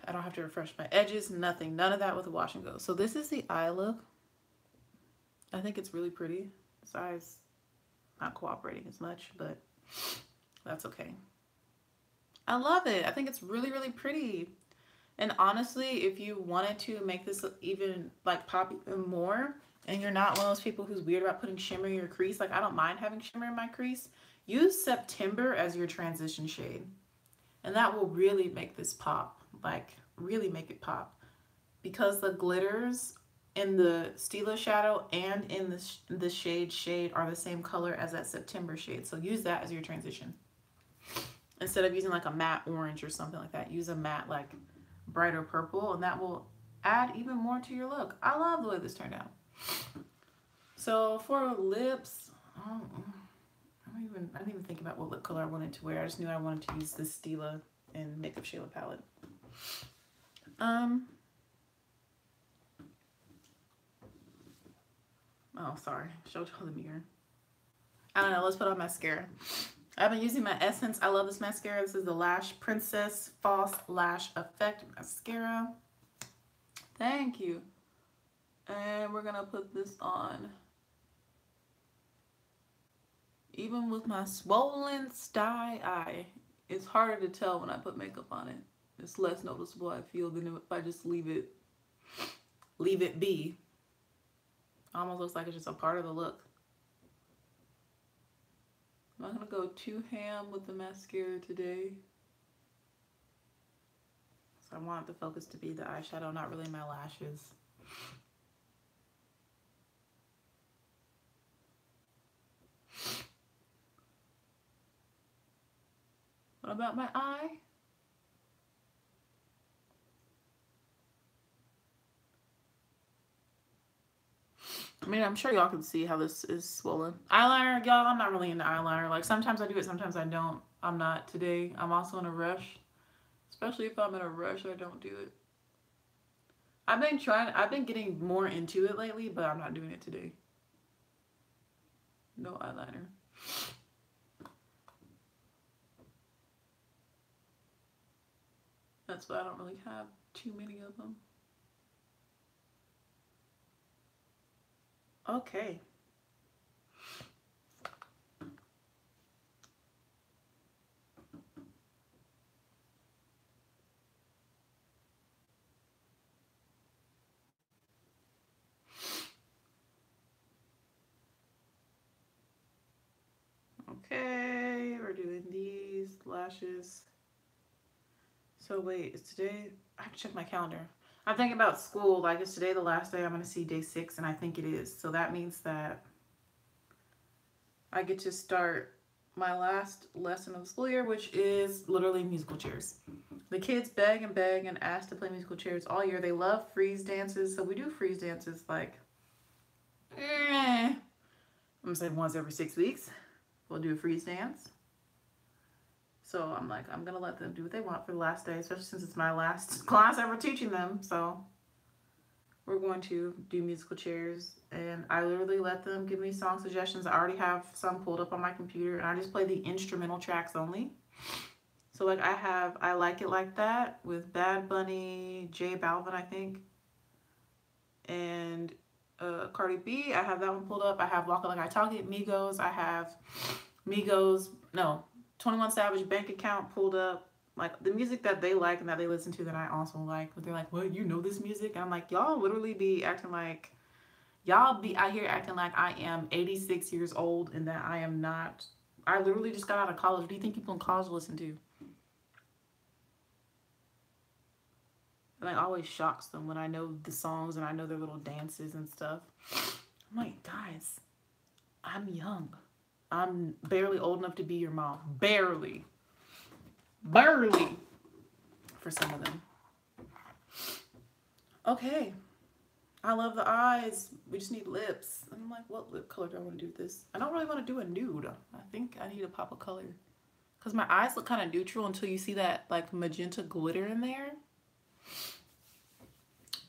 I don't have to refresh my edges, nothing, none of that with a wash and go. So this is the eye look. I think it's really pretty. This eye's not cooperating as much, but that's okay. I love it. I think it's really, really pretty. And honestly, if you wanted to make this even like pop even more, and you're not one of those people who's weird about putting shimmer in your crease, like I don't mind having shimmer in my crease, use September as your transition shade. And that will really make this pop, like really make it pop. Because the glitters in the Stila shadow and in the shade are the same color as that September shade. So use that as your transition. Instead of using like a matte orange or something like that, use a matte like brighter purple, and that will add even more to your look. I love the way this turned out. So for lips, I didn't even think about what lip color I wanted to wear. I just knew I wanted to use this Stila and Makeup Shayla palette. Oh, sorry. Showed y'all the mirror. I don't know. Let's put on mascara. I've been using my Essence. I love this mascara. This is the Lash Princess False Lash Effect Mascara. Thank you. And we're going to put this on. Even with my swollen sty eye, it's harder to tell when I put makeup on it. It's less noticeable, I feel, than if I just leave it be. Almost looks like it's just a part of the look. I'm not going to go too ham with the mascara today. So I want the focus to be the eyeshadow, not really my lashes. What about my eye? I mean, I'm sure y'all can see how this is swollen. Eyeliner, y'all, I'm not really into eyeliner. Like, sometimes I do it, sometimes I don't. I'm not today. I'm also in a rush. Especially if I'm in a rush, I don't do it. I've been getting more into it lately, but I'm not doing it today. No eyeliner. That's why I don't really have too many of them. Okay. Okay, we're doing these lashes. So wait, is today, I have to check my calendar. I'm thinking about school, like is today the last day I'm going to see day 6, and I think it is. So that means that I get to start my last lesson of the school year, which is literally musical chairs. The kids beg and ask to play musical chairs all year. They love freeze dances, so we do freeze dances like, I'm going to say once every 6 weeks. We'll do a freeze dance. So I'm like, I'm going to let them do what they want for the last day, especially since it's my last class ever teaching them. So we're going to do musical chairs, and I literally let them give me song suggestions. I already have some pulled up on my computer, and I just play the instrumental tracks only. So like I Like It Like That with Bad Bunny, J Balvin, I think, and Cardi B. I have that one pulled up. I have Walk It Like I Talk It, Migos. I have 21 Savage Bank Account pulled up. Like the music that they like and that they listen to that I also like. But they're like, well, you know this music? And I'm like, y'all literally be acting like, y'all be out here acting like I am 86 years old and that I am not. I literally just got out of college. What do you think people in college listen to? And it always shocks them when I know the songs and I know their little dances and stuff. I'm like, guys, I'm young. I'm barely old enough to be your mom. Barely. For some of them. Okay. I love the eyes. We just need lips. I'm like, what lip color do I want to do with this? I don't really want to do a nude. I think I need to pop a color. Because my eyes look kind of neutral until you see that like magenta glitter in there.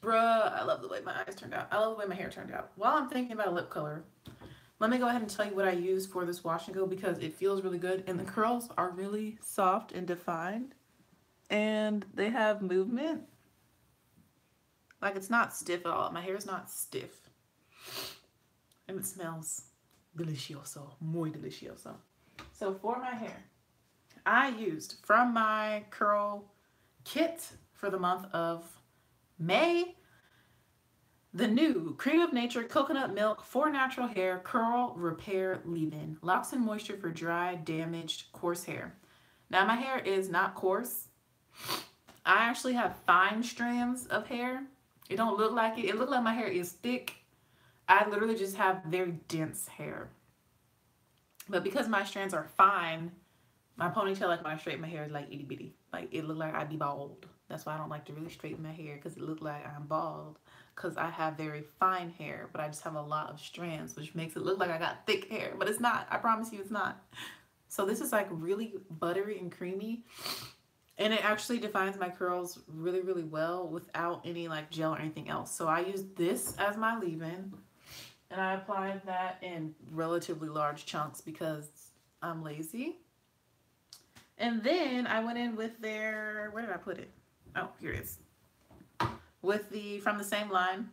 Bruh, I love the way my eyes turned out. I love the way my hair turned out. While I'm thinking about a lip color, let me go ahead and tell you what I use for this wash and go because it feels really good. And the curls are really soft and defined. And they have movement. Like it's not stiff at all. My hair is not stiff. And it smells delicioso. Muy delicioso. So for my hair, I used from my curl kit for the month of May, the new Cream of Nature Coconut Milk for Natural Hair Curl Repair Leave-In. Locks in moisture for dry, damaged, coarse hair. Now my hair is not coarse. I actually have fine strands of hair. It don't look like it. It looked like my hair is thick. I literally just have very dense hair. But because my strands are fine, my ponytail, like when I straighten my hair, is like itty bitty. Like it look like I'd be bald. That's why I don't like to really straighten my hair, because it look like I'm bald. Because I have very fine hair, but I just have a lot of strands, which makes it look like I got thick hair. But it's not. I promise you it's not. So this is like really buttery and creamy. And it actually defines my curls really, really well without any like gel or anything else. So I use this as my leave-in. And I applied that in relatively large chunks because I'm lazy. And then I went in with their, where did I put it? Oh, here it is. With the, from the same line,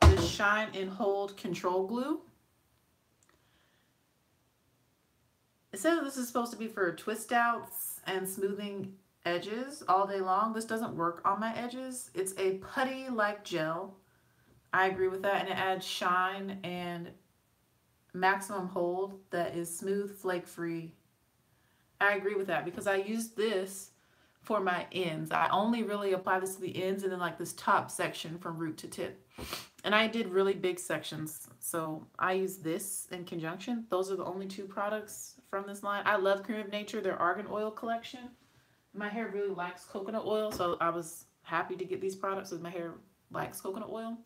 the Shine and Hold Control Glue. It says this is supposed to be for twist outs and smoothing edges all day long. This doesn't work on my edges. It's a putty-like gel. I agree with that, and it adds shine and maximum hold that is smooth, flake-free. I agree with that because I use this for my ends. I only really apply this to the ends and then like this top section from root to tip. And I did really big sections, so I use this in conjunction. Those are the only two products from this line. I love Cream of Nature, their argan oil collection. My hair really likes coconut oil, so I was happy to get these products because my hair likes coconut oil.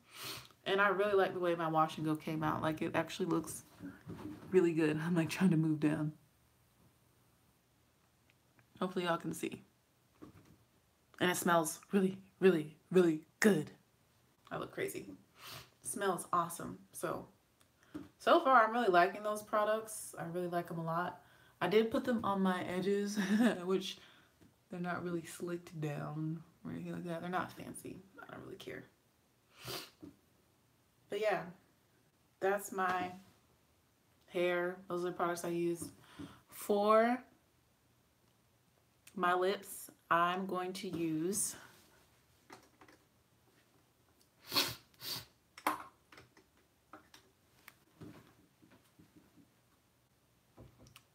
And I really like the way my wash and go came out. Like it actually looks really good. I'm like trying to move down. Hopefully y'all can see. And it smells really, really, really good. I look crazy. It smells awesome. So far I'm really liking those products. I really like them a lot. I did put them on my edges, which they're not really slicked down or anything like that. They're not fancy. I don't really care. But yeah, that's my hair. Those are the products I use. For my lips, I'm going to use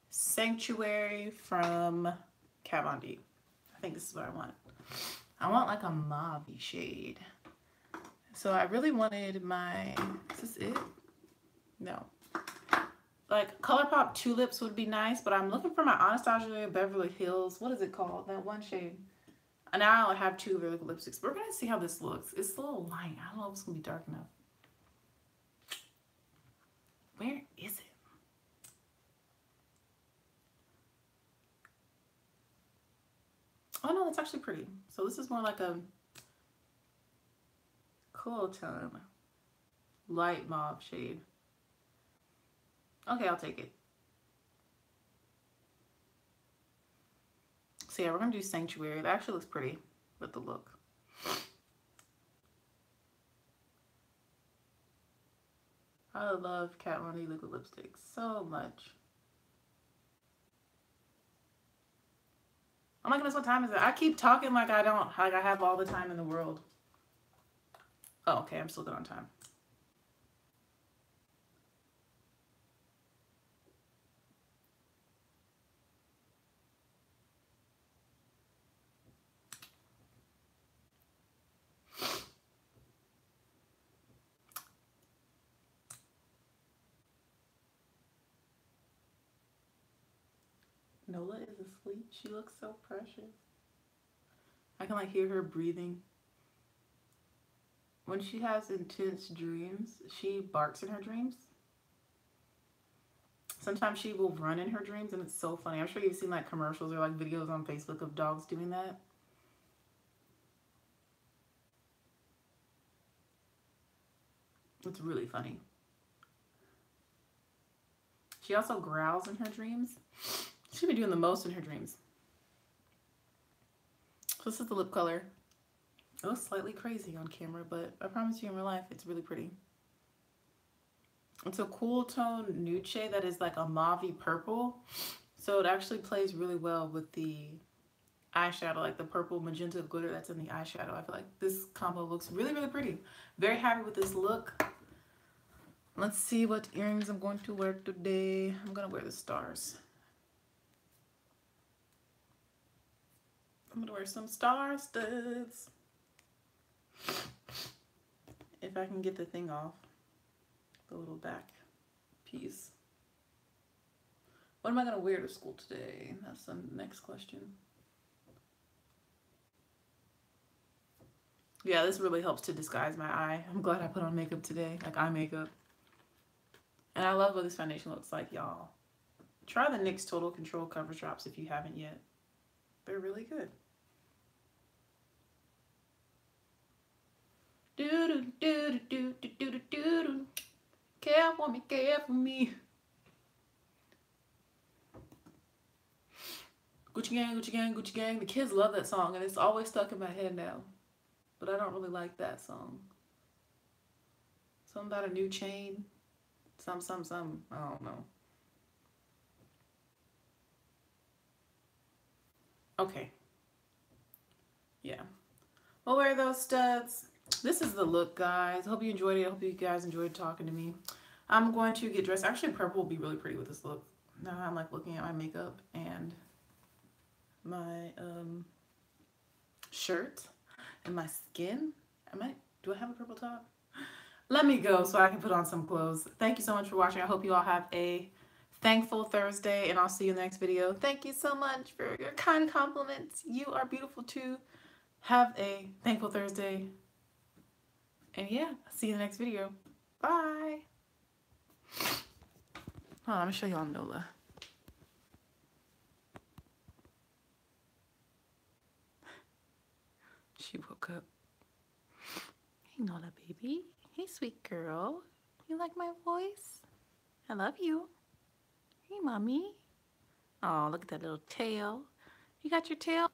Sanctuary from Kat Von D. I think this is what I want. I want like a mauve-y shade. So I really wanted my, is this it? No. Like ColourPop Tulips would be nice, but I'm looking for my Anastasia Beverly Hills. What is it called? That one shade. And now I have two really good lipsticks. We're going to see how this looks. It's a little light. I don't know if it's going to be dark enough. Where is it? Oh no, that's actually pretty. So this is more like a cool tone. Light mauve shade. Okay, I'll take it. So yeah, we're gonna do Sanctuary. That actually looks pretty with the look. I love Kat Von D liquid lipstick so much. Oh my goodness, what time is it? I keep talking like I don't, like I have all the time in the world. Oh, okay, I'm still good on time. Nola is asleep. She looks so precious. I can like hear her breathing. when she has intense dreams, she barks in her dreams. Sometimes she will run in her dreams, and it's so funny. I'm sure you've seen like commercials or like videos on Facebook of dogs doing that. It's really funny. She also growls in her dreams. She be doing the most in her dreams. So this is the lip color. It looks slightly crazy on camera, but I promise you in real life, it's really pretty. It's a cool tone nude shade that is like a mauve purple. So it actually plays really well with the eyeshadow, like the purple magenta glitter that's in the eyeshadow. I feel like this combo looks really, really pretty. Very happy with this look. Let's see what earrings I'm going to wear today. I'm going to wear the stars. I'm going to wear some star studs. If I can get the thing off, the little back piece. What am I going to wear to school today? That's the next question. Yeah, this really helps to disguise my eye. I'm glad I put on makeup today, like eye makeup. And I love what this foundation looks like, y'all. Try the NYX Total Control Cover Drops if you haven't yet. They're really good. Do-do-do-do-do-do-do-do-do. Care for me, care for me. Gucci gang, Gucci gang, Gucci gang. The kids love that song, and it's always stuck in my head now. But I don't really like that song. Something about a new chain. Some. I don't know. Okay. Yeah. We'll wear those studs. This is the look, guys. I hope you enjoyed it. I hope you guys enjoyed talking to me. I'm going to get dressed. Actually, purple will be really pretty with this look. Now I'm like looking at my makeup and my shirt and my skin. Do I have a purple top? Let me go so I can put on some clothes. Thank you so much for watching. I hope you all have a thankful Thursday, and I'll see you in the next video. Thank you so much for your kind compliments. You are beautiful too. Have a thankful Thursday. And yeah, I'll see you in the next video. Bye. Oh, I'm gonna show y'all Nola. She woke up. Hey, Nola, baby. Hey, sweet girl. You like my voice? I love you. Hey, mommy. Oh, look at that little tail. You got your tail?